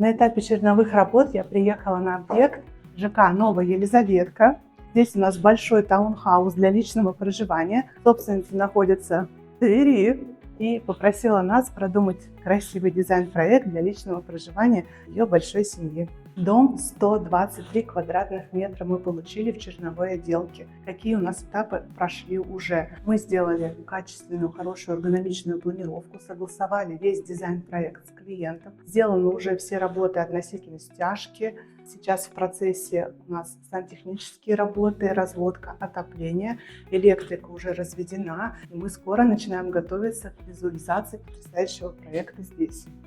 На этапе черновых работ я приехала на объект ЖК «Новая Елизаветка». Здесь у нас большой таунхаус для личного проживания. Собственница находится в Твери и попросила нас продумать красивый дизайн-проект для личного проживания ее большой семьи. Дом 123 квадратных метра мы получили в черновой отделке. Какие у нас этапы прошли уже? Мы сделали качественную, хорошую эргономичную планировку, согласовали весь дизайн-проект с клиентом. Сделаны уже все работы относительно стяжки. Сейчас в процессе у нас сантехнические работы, разводка, отопление. Электрика уже разведена, и мы скоро начинаем готовиться к визуализации потрясающего проекта здесь.